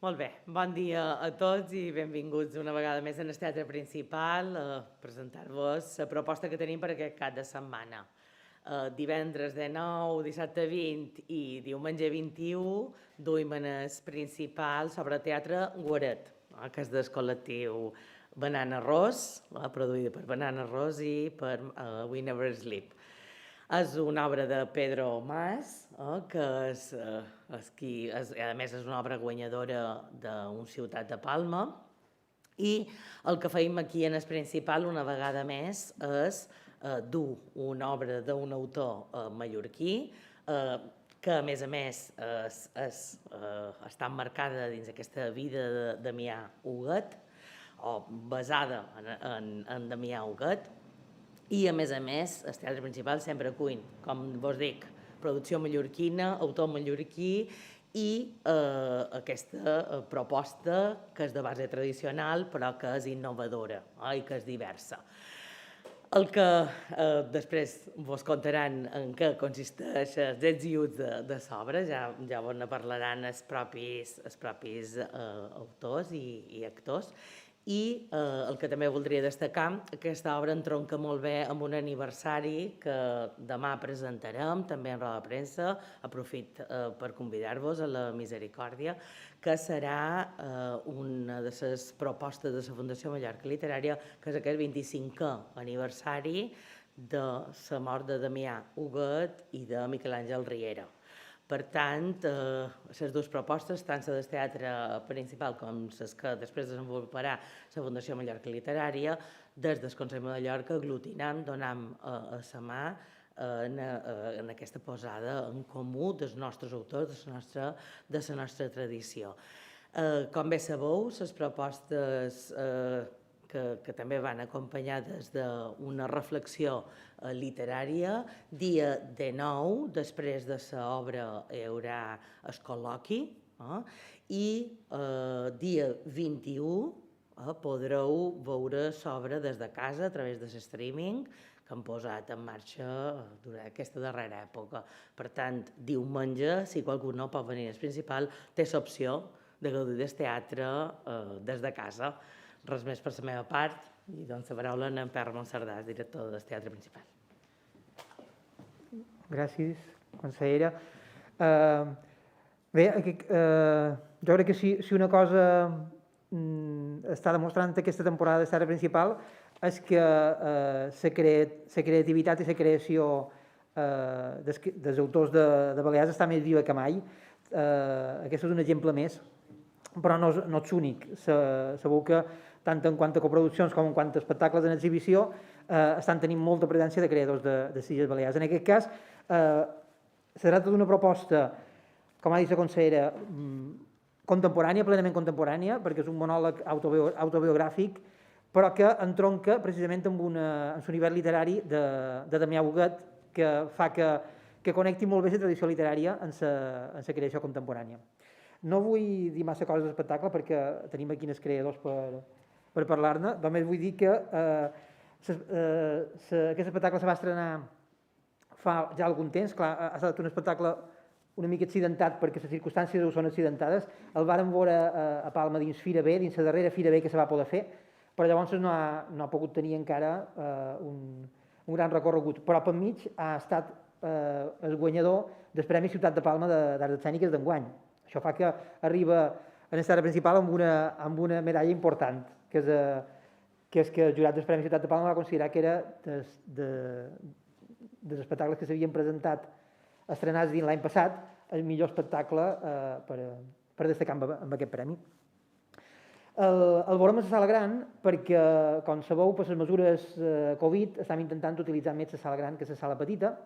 Molt bé, bon dia a tots i benvinguts una vegada més en el Teatre Principal a presentar-vos la proposta que tenim per aquest cap de setmana. Divendres 19, dissabte 20 i diumenge 21 duim en el Principal sobre teatre Guaret, que és del col·lectiu Banana Rose, produïda per Banana Rose i per We Never Sleep. És una obra de Pedro Mas, que a més és una obra guanyadora d'un Ciutat de Palma, i el que feim aquí en el Principal una vegada més és dur una obra d'un autor mallorquí, que a més està emmarcada dins aquesta vida de Damià Huguet, o basada en Damià Huguet, i a més, el Teatre Principal sempre acull, com vos dic, producció mallorquina, autor mallorquí i aquesta proposta que és de base tradicional però que és innovadora i que és diversa. El que després vos contaran en què consisteix els ets i uts de l'obra, ja vos ne parlaran els propis autors i actors. I el que també voldria destacar, aquesta obra entronca molt bé amb un aniversari que demà presentarem, també en roda de premsa, aprofit per convidar-vos a la Misericòrdia, que serà una de les propostes de la Fundació Mallorca Literària, que és aquest 25è aniversari de la mort de Damià Huguet i de Miquel Àngel Riera. Per tant, les dues propostes, tant la del Teatre Principal com les que després desenvoluparà la Fundació Mallorca Literària, des del Consell de Mallorca aglutinam, donam a la mà en aquesta posada en comú dels nostres autors, de la nostra tradició. Com bé sabeu, les propostes que també van acompanyades d'una reflexió literària. Dia 19, després de l'obra hi haurà el col·loqui, i dia 21 podreu veure l'obra des de casa a través de l'streaming que han posat en marxa durant aquesta darrera època. Per tant, diumenge, si qualcú no pot venir al Principal, té l'opció de gaudir del teatre des de casa. Res més per la meva part, i doncs la paraula en Pere Montsardàs, director del Teatre Principal. Gràcies, consellera. Bé, jo crec que si una cosa està demostrant aquesta temporada del Teatre Principal és que la creativitat i la creació dels autors de Balears està més viva que mai. Aquest és un exemple més, però no és l'únic. Sabeu que tant en quant a coproduccions com en quant a espectacles en exhibició estan tenint molta presència de creadors de les Illes Balears. En aquest cas, se tracta d'una proposta, com ha dit la consellera, contemporània, plenament contemporània, perquè és un monòleg autobiogràfic, però que entronca precisament amb l'univers literari de Damià Huguet, que fa que connecti molt bé la tradició literària en la creació contemporània. No vull dir massa coses d'espectacle perquè tenim aquí els creadors per parlar-ne, només vull dir que aquest espectacle se va estrenar fa ja algun temps. Clar, ha estat un espectacle una mica accidentat perquè les circumstàncies són accidentades. El vàrem veure a Palma dins Fira B, dins la darrera Fira B que se va poder fer, però llavors no ha pogut tenir encara un gran recorregut. Però per mig ha estat el guanyador del Premi Ciutat de Palma d'Arts Escèniques d'enguany. Això fa que arriba en el Teatre Principal amb una medalla important, que és que el jurat del Premi Ciutat de Palma va considerar que era dels espectacles que s'havien presentat estrenats dins l'any passat el millor espectacle per destacar amb aquest premi. El veurem a la sala gran perquè, com sabeu, per les mesures Covid estem intentant utilitzar més la sala gran que la sala petita,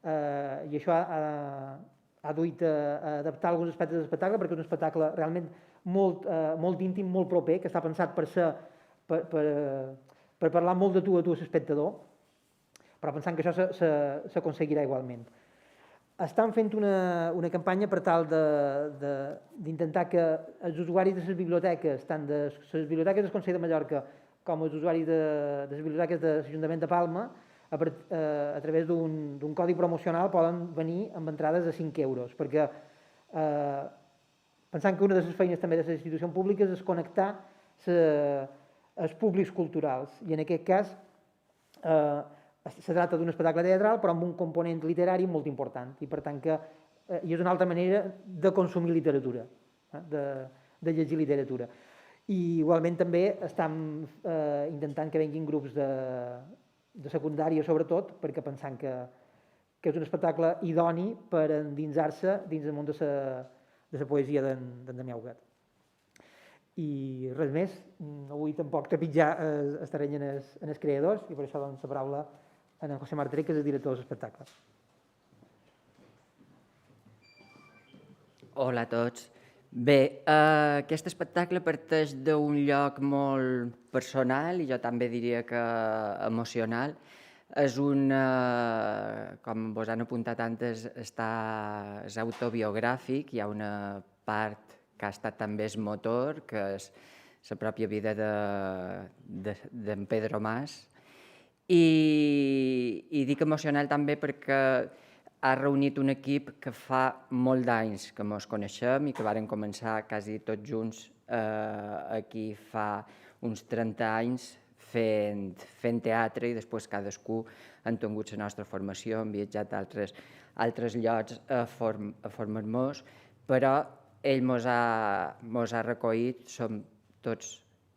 i això ha duit a adaptar alguns aspectes de l'espectacle perquè és un espectacle realment molt íntim, molt proper, que està pensat per parlar molt de tu a tu a l'espectador, però pensant que això s'aconseguirà igualment. Estan fent una campanya per tal d'intentar que els usuaris de les biblioteques, tant de les biblioteques del Consell de Mallorca com els usuaris de les biblioteques de l'Ajuntament de Palma, a través d'un codi promocional poden venir amb entrades de 5 euros, perquè pensant que una de les feines també de les institucions públiques és connectar els públics culturals, i en aquest cas se tracta d'un espectacle teatral però amb un component literari molt important, i per tant que i és una altra manera de consumir literatura, de llegir literatura. I igualment també estem intentant que vinguin grups de secundària sobretot, perquè pensant que és un espectacle idoni per endinsar-se dins el món de la poesia d'en Damià Huguet. I res més, no vull tampoc trepitjar el terreny en els creadors, i per això doncs la paraula a en José Martí, que és el director dels espectacles. Hola a tots. Bé, aquest espectacle parteix d'un lloc molt personal i jo també diria que emocional. És com vos han apuntat antes, és autobiogràfic, hi ha una part que ha estat també el motor, que és la pròpia vida d'en Pedro Mas. I dic emocional també perquè ha reunit un equip que fa molt d'anys que ens coneixem i que varen començar quasi tots junts aquí fa uns 30 anys fent teatre, i després cadascú han tingut la nostra formació, han viatjat a altres llocs a formar-nos, però ell mos ha recollit,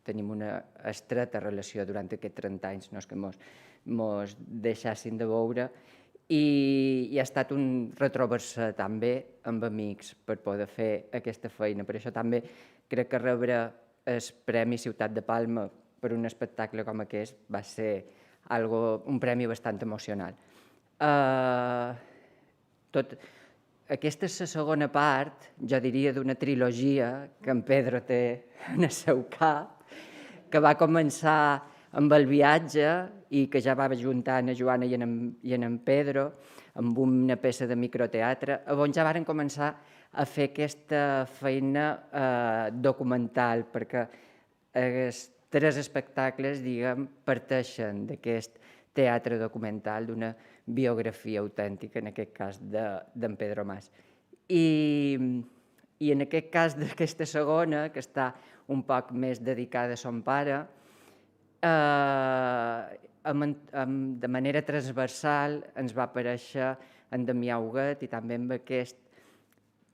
tenim una estreta relació durant aquests 30 anys, no és que mos deixassin de veure, i ha estat un retrobar-se també amb amics per poder fer aquesta feina. Per això també crec que rebre el Premi Ciutat de Palma per un espectacle com aquest va ser un premi bastant emocional. Aquesta és la segona part, jo diria, d'una trilogia que en Pedro té en el seu cap, que va començar amb el viatge i que ja va juntant a Joana i en Pedro amb una peça de microteatre, on ja varen començar a fer aquesta feina documental, perquè els 3 espectacles, diguem, parteixen d'aquest teatre documental, d'una biografia autèntica, en aquest cas d'en Pedro Mas. I en aquest cas d'aquesta segona, que està un poc més dedicada a son pare, de manera transversal ens va aparèixer en Damià Huguet i també amb aquest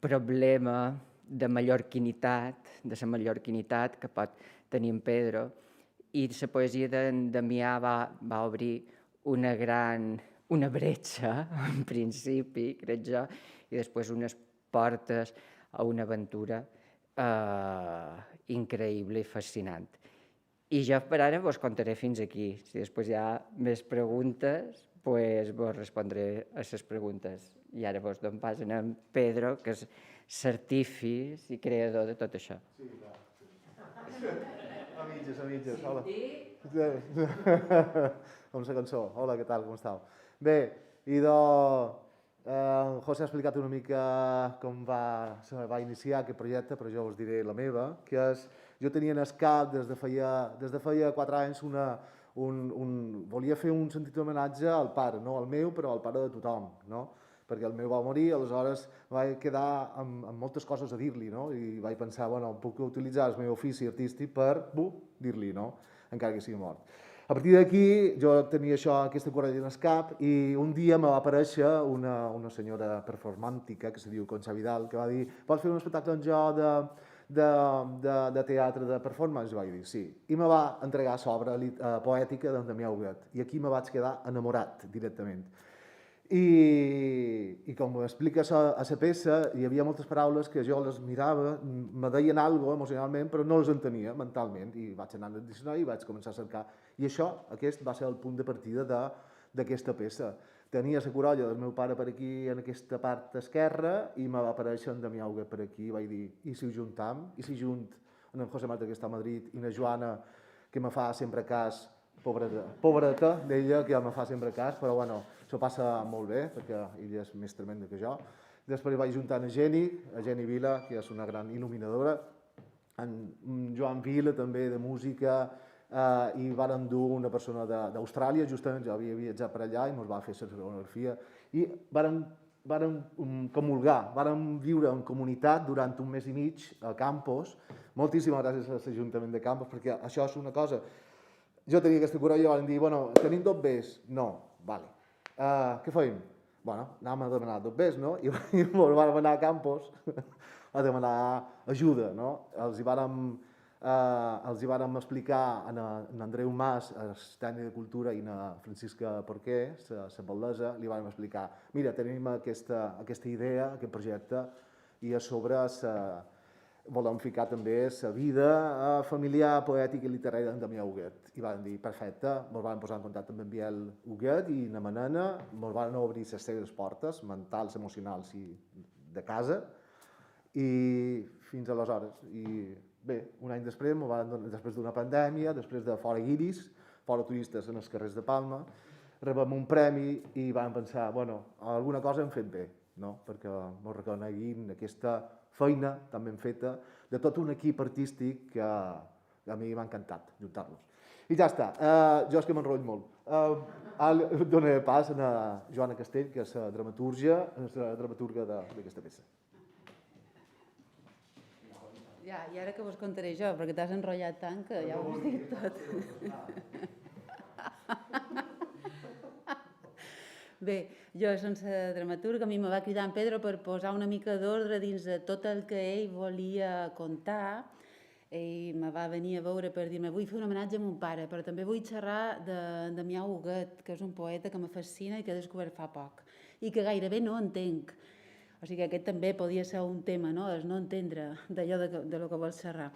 problema de mallorquinitat, de la mallorquinitat que pot tenir en Pedro, i la poesia d'en Damià va obrir una bretxa, en principi, crec jo, i després unes portes a una aventura increïble i fascinant. I jo per ara vos contaré fins aquí. Si després hi ha més preguntes, doncs vos respondré a les preguntes. I ara vos dono pas a en Pedro, que és l'artífice i creador de tot això. Sí, clar. A mitges, hola. Com la cançó. Hola, què tal, com estàu? Bé, José ha explicat una mica com va iniciar aquest projecte, però jo us diré la meva, que és, jo tenia en el cap des de feia 4 anys volia fer un sentit homenatge al pare, no al meu, però al pare de tothom, no? Perquè el meu va morir, aleshores vaig quedar amb moltes coses a dir-li, no? I vaig pensar, bueno, puc utilitzar el meu ofici artístic per dir-li, no? Encara que sigui mort. A partir d'aquí, jo tenia aquesta corrella en el cap, i un dia me va aparèixer una senyora performàntica, que se diu Concha Vidal, que va dir, vols fer un espectacle amb jo de teatre, de performance? I vaig dir, sí. I me va entregar l'obra poètica d'en Damià Huguet. I aquí me vaig quedar enamorat directament. I com m'explica a la peça, hi havia moltes paraules que jo les mirava, me deien alguna cosa emocionalment, però no les entenia mentalment, i vaig anar al diccionari i vaig començar a cercar. I aquest va ser el punt de partida d'aquesta peça. Tenia la corolla del meu pare per aquí, en aquesta part esquerra, i me va aparèixer en Damià Huguet per aquí, i vaig dir, i si ho juntam? I si junt en José Martí, que està a Madrid, i na Joana, que me fa sempre cas, pobreta d'ella, que ja me fa sempre cas, però bueno, s'ho passa molt bé, perquè ella és més tremenda que jo. Després vaig juntar a Geni Vila, que és una gran il·luminadora, en Joan Vila, també, de música, i varen dur una persona d'Austràlia, justament jo havia viatjat per allà i ens va fer la fotografia, i varen vàrem comulgar, vàrem viure en comunitat durant un mes i mig a Campos. Moltíssimes gràcies a l'Ajuntament de Campos, perquè això és una cosa... Jo tenia aquesta cura i van dir, bueno, tenim dobbers? No, vale. Què fem? Bueno, anàvem a demanar dobbers, no? I ens vam anar a Campos a demanar ajuda, no? Els hi vàrem explicar a en Andreu Mas, el tècnic de cultura, i a Francisca Porquer, la baldesa, li vàrem explicar, mira, tenim aquesta idea, aquest projecte, i a sobre volem ficar també la vida familiar, poètica i literària d'en Damià Huguet. I van dir, perfecte, ens vam posar en contacte amb en Biel Huguet i na Manana, ens van obrir les seves portes mentals, emocionals i de casa, i fins aleshores. I bé, un any després, després d'una pandèmia, després de fora guiris, fora turistes en els carrers de Palma, rebem un premi i vam pensar, bueno, alguna cosa hem fet bé, no? Perquè ens reconeguin aquesta feina tan ben feta de tot un equip artístic que a mi m'ha encantat juntar-los. I ja està, jo és que m'enrotllo molt. Donaré pas a Joana Castell, que és la dramaturga d'aquesta peça. Ja, i ara que vos contaré jo, perquè t'has enrotllat tant que ja ho has dit tot. Bé, jo sense dramaturg, a mi me va cridar en Pedro per posar una mica d'ordre dins de tot el que ell volia contar. Ell me va venir a veure per dir-me vull fer un homenatge a mon pare, però també vull xerrar de Damià Huguet, que és un poeta que me fascina i que he descobert fa poc, i que gairebé no entenc. O sigui que aquest també podia ser un tema, no? És no entendre d'allò de lo que vols xerrar.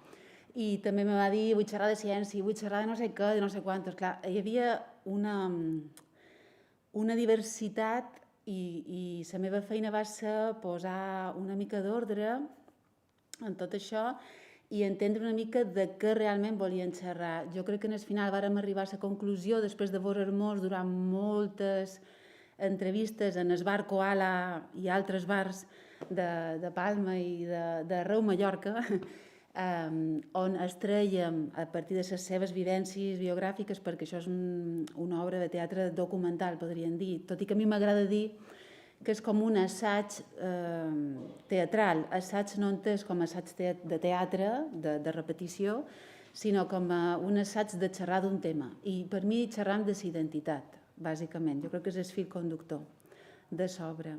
I també me va dir vull xerrar de ciència, vull xerrar de no sé què, de no sé quantos. Clar, hi havia una diversitat i la meva feina va ser posar una mica d'ordre en tot això i entendre una mica de què realment volien xerrar. Jo crec que en el final vàrem arribar a la conclusió, després de veure-nos durant moltes entrevistes en el bar Koala i altres bars de Palma i d'arreu Mallorca, on es trèiem a partir de les seves vivències biogràfiques, perquè això és una obra de teatre documental, podríem dir, tot i que a mi m'agrada dir que és com un assaig teatral. Assaig no entès com a assaig de teatre, de repetició, sinó com un assaig de xerrar d'un tema. I per mi xerram de la identitat, bàsicament. Jo crec que és el fil conductor de l'obra.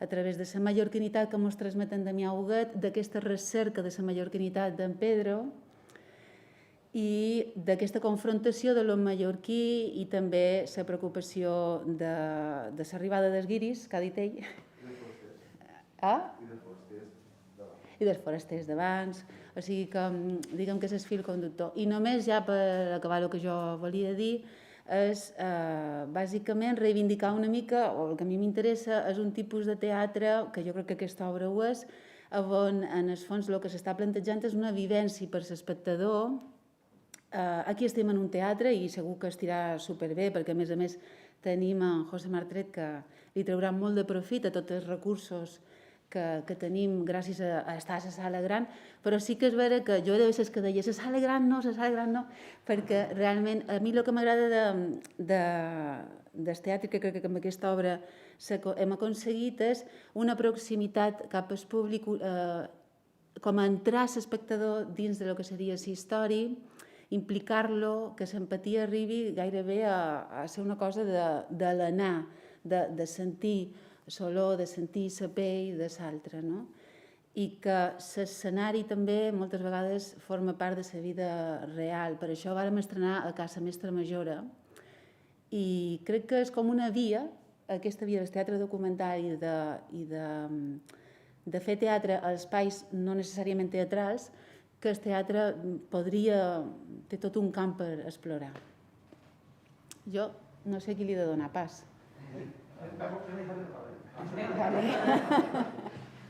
A través de la mallorquinitat que ens transmet en Damià Huguet, d'aquesta recerca de la mallorquinitat d'en Pedro i d'aquesta confrontació de lo mallorquí i també la preocupació de l'arribada dels guiris, que ha dit ell. I dels forasters d'abans. O sigui que, diguem que és el fil conductor. I només ja per acabar el que jo volia dir, és bàsicament reivindicar una mica, o el que a mi m'interessa és un tipus de teatre, que jo crec que aquesta obra ho és, on en el fons el que s'està plantejant és una vivència per l'espectador. Aquí estem en un teatre i segur que estirà superbé, perquè a més tenim en José Martret que li traurà molt de profit a tots els recursos que tenim gràcies a estar a la sala gran, però sí que és vera que jo de vegades que deia la sala gran no, perquè realment a mi el que m'agrada del teatre, que crec que amb aquesta obra hem aconseguit, és una proximitat cap al públic, com a entrar l'espectador dins de lo que seria la història, implicar-lo, que l'empatia arribi gairebé a ser una cosa de l'anar, de sentir l'olor, de sentir la pell de l'altre, no? I que l'escenari també moltes vegades forma part de la vida real. Per això vàrem estrenar a Casa Mestra Majora i crec que és com una via, aquesta via del teatre documental i de fer teatre a espais no necessàriament teatrals, que el teatre té tot un camp per explorar. Jo no sé qui li he de donar pas.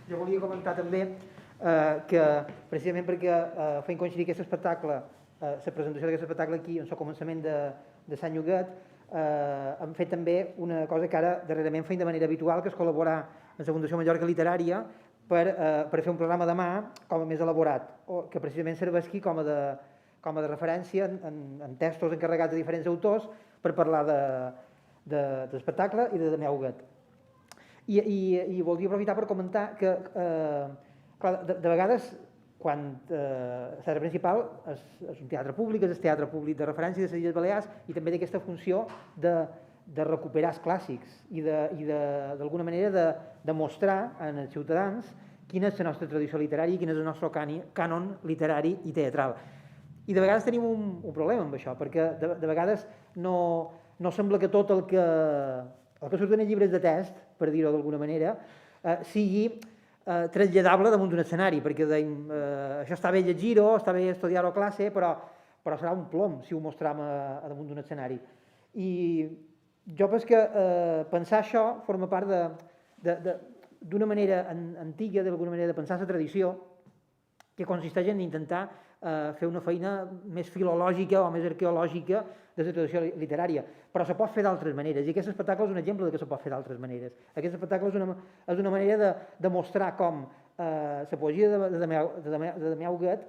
Jo volia comentar també que precisament perquè fem coincidir aquest espectacle, la presentació d'aquest espectacle aquí en el començament de Sant Huguet, hem fet també una cosa que ara darrerament fem de manera habitual, que és col·laborar amb la Fundació Mallorca Literària per fer un programa demà com a més elaborat, que precisament serveixi com a de referència en textos encarregats de diferents autors per parlar de l'espectacle i de Damià Huguet. I voldria aprofitar per comentar que, clar, de vegades, quan el teatre principal és un teatre públic, és el teatre públic de referència de les Illes Balears i també té aquesta funció de recuperar els clàssics i d'alguna manera de mostrar als ciutadans quina és la nostra tradició literària i quin és el nostre cànon literari i teatral. I de vegades tenim un problema amb això, perquè de vegades no sembla que tot el que surt en els llibres de text, per dir-ho d'alguna manera, sigui traslladable damunt d'un escenari, perquè això està bé llegir-ho, està bé estudiar-ho a classe, però serà un plom si ho mostrem damunt d'un escenari. I jo penso que pensar això forma part d'una manera antiga, d'alguna manera de pensar la tradició, que consisteix en intentar fer una feina més filològica o més arqueològica de la tradició literària, però se pot fer d'altres maneres, i aquest espectacle és un exemple de que se pot fer d'altres maneres. Aquest espectacle és una manera de mostrar com la poesia de Damià Huguet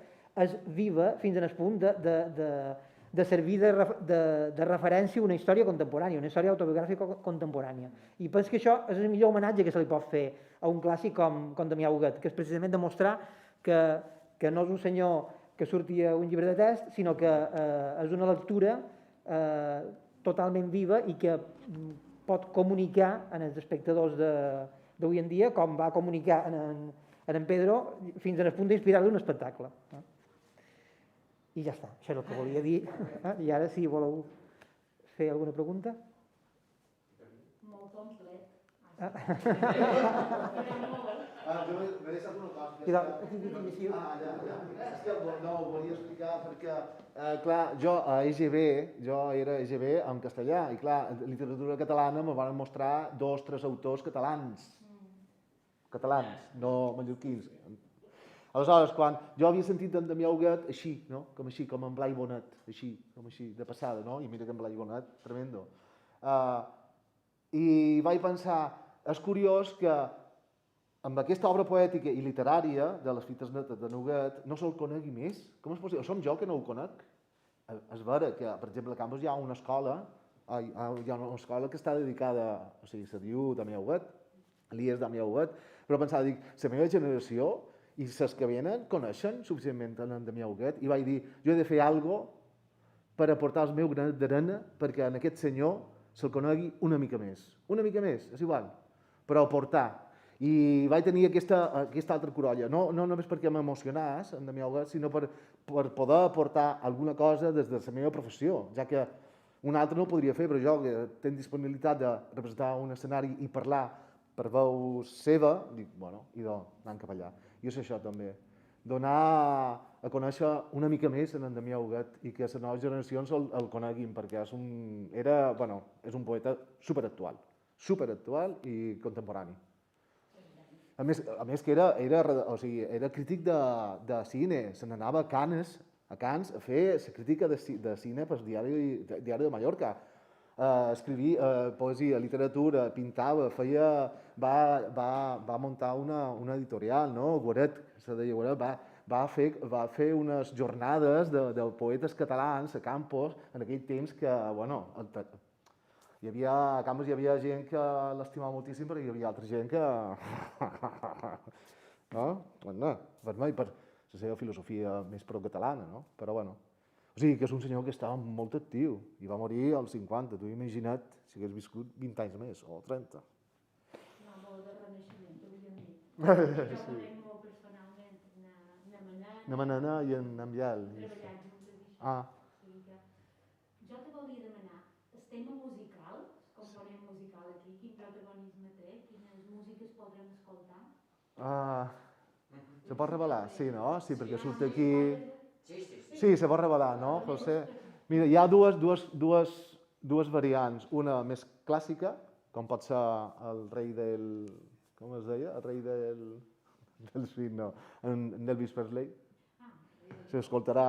és viva fins al punt de servir de referència a una història contemporània, una història autobiogràfica contemporània. I penso que això és el millor homenatge que se li pot fer a un clàssic com Damià Huguet, que és precisament demostrar que no és un senyor que surti a un llibre de text, sinó que és una lectura totalment viva i que pot comunicar en els espectadors d'avui en dia com va comunicar en Pedro fins al punt d'inspirar-li un espectacle. I ja està, això és el que volia dir. I ara, si voleu fer alguna pregunta? Molt complet. Jo m'he deixat una cosa. És que no, ho volia explicar perquè, clar, jo a EGB, jo era EGB en castellà, i clar, literatura catalana me van mostrar 2 o 3 autors catalans, no mallorquins. Aleshores, quan jo havia sentit en Damià Huguet així, no? Com en Blai Bonet, com així, de passada, no? I mira que en Blai Bonet, tremendo. I vaig pensar, és curiós que amb aquesta obra poètica i literària de les fites netes de Huguet no se'l conegui més. Com és possible? Som jo que no ho conec? És vera que, per exemple, a Campos hi ha una escola que està dedicada, o sigui, se diu Damià Huguet, l'IES Damià Huguet, però pensava, dic, la meva generació i les que venen coneixen suficientment en Damià Huguet, i vaig dir, jo he de fer alguna cosa per aportar el meu granet d'arena perquè en aquest senyor se'l conegui una mica més, és igual, però aportar. I vaig tenir aquesta altra corolla, no només perquè m'emocionàs en Damià Huguet, sinó per poder aportar alguna cosa des de la meva professió, ja que un altre no ho podria fer, però jo que tinc disponibilitat de representar un escenari i parlar per veu seva, dic, bueno, i anem cap allà. Jo sé això també, donar a conèixer una mica més en Damià Huguet i que les noves generacions el coneguin, perquè és un poeta superactual i contemporani. A més que era crític de cine, se n'anava a Canes a fer la crítica de cine pel diari de Mallorca. Escrivia poesia, literatura, pintava, va muntar una editorial, no? Guaret, se deia Guaret, va fer unes jornades de poetes catalans a Campos en aquell temps que, bueno, a Campos hi havia gent que l'estimava moltíssim, però hi havia altra gent que... No? Per la seva filosofia més pro-catalana, no? Però, bueno, o sigui, que és un senyor que estava molt actiu i va morir als 50, t'ho he imaginat si hagués viscut 20 anys més, o 30. Un home de renaixement, hauríem dit. Jo conec molt personalment na Manana i en Biel. Treballant junts a Guixó. Jo te volia demanar, el tema musical, el component musical aquí, quin protagonisme té, quines músiques podrem escoltar? Se pot revelar? Sí, no? Sí, perquè surt aquí... Sí, se pot revelar, no, José? Mira, hi ha dues variants. Una més clàssica, com pot ser el rei del... Com es deia? El rei del swing, no. En Elvis Presley. S'escoltarà...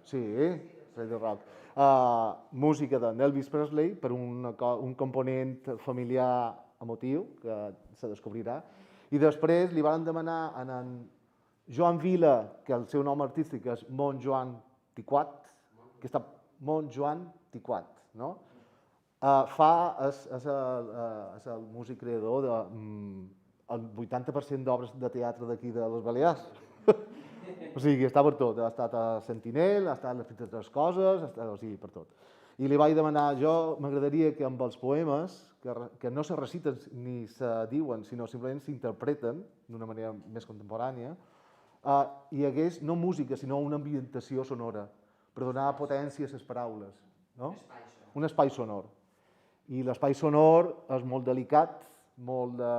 Sí, rei del rock. Música d'Elvis Presley per un component familiar emotiu que se descobrirà. I després li van demanar a en Joan Vila, que el seu nom artístic és Montjoan Tiquat, que està Montjoan Tiquat, no? És el músic creador del 80% d'obres de teatre d'aquí de les Balears. O sigui, està per tot. Ha estat a Sentinel, ha estat a les petites coses, o sigui, per tot. I li vaig demanar, m'agradaria que amb els poemes, que no se reciten ni se diuen, sinó simplement s'interpreten d'una manera més contemporània, hi hagués no música, sinó una ambientació sonora, per donar potència a les paraules. No? Un espai sonor. I l'espai sonor és molt delicat, molt de...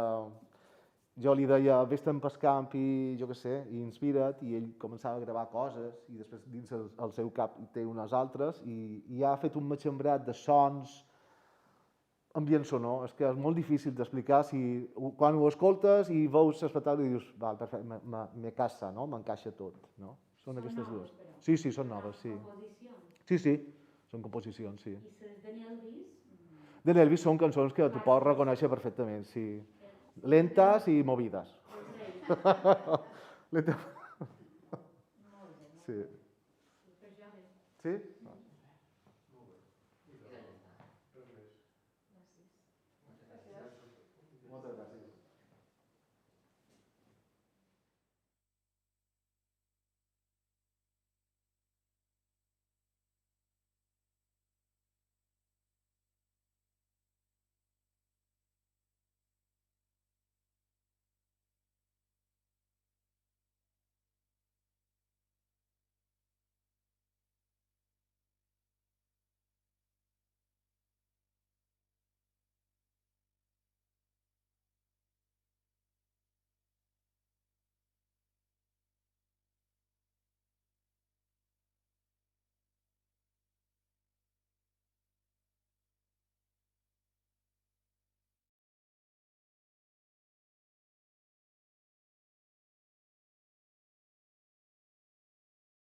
Jo li deia, vés-te'n pel camp i jo què sé, i inspira't, i ell començava a gravar coses, i després dins el seu cap té unes altres, i ha fet un matxembrat de sons, ambient sonor. És que és molt difícil d'explicar si quan ho escoltes i veus l'espectacle i dius, val, perfecte, me casa, no? M'encaixa tot, no? Són aquestes dues. Sí, sí, són noves, sí. Composicions. Sí, sí, són composicions, sí. I les de Nelvis? De Nelvis són cançons que tu pots reconèixer perfectament, sí. Lentas i movides. Lenta... Sí. Sí?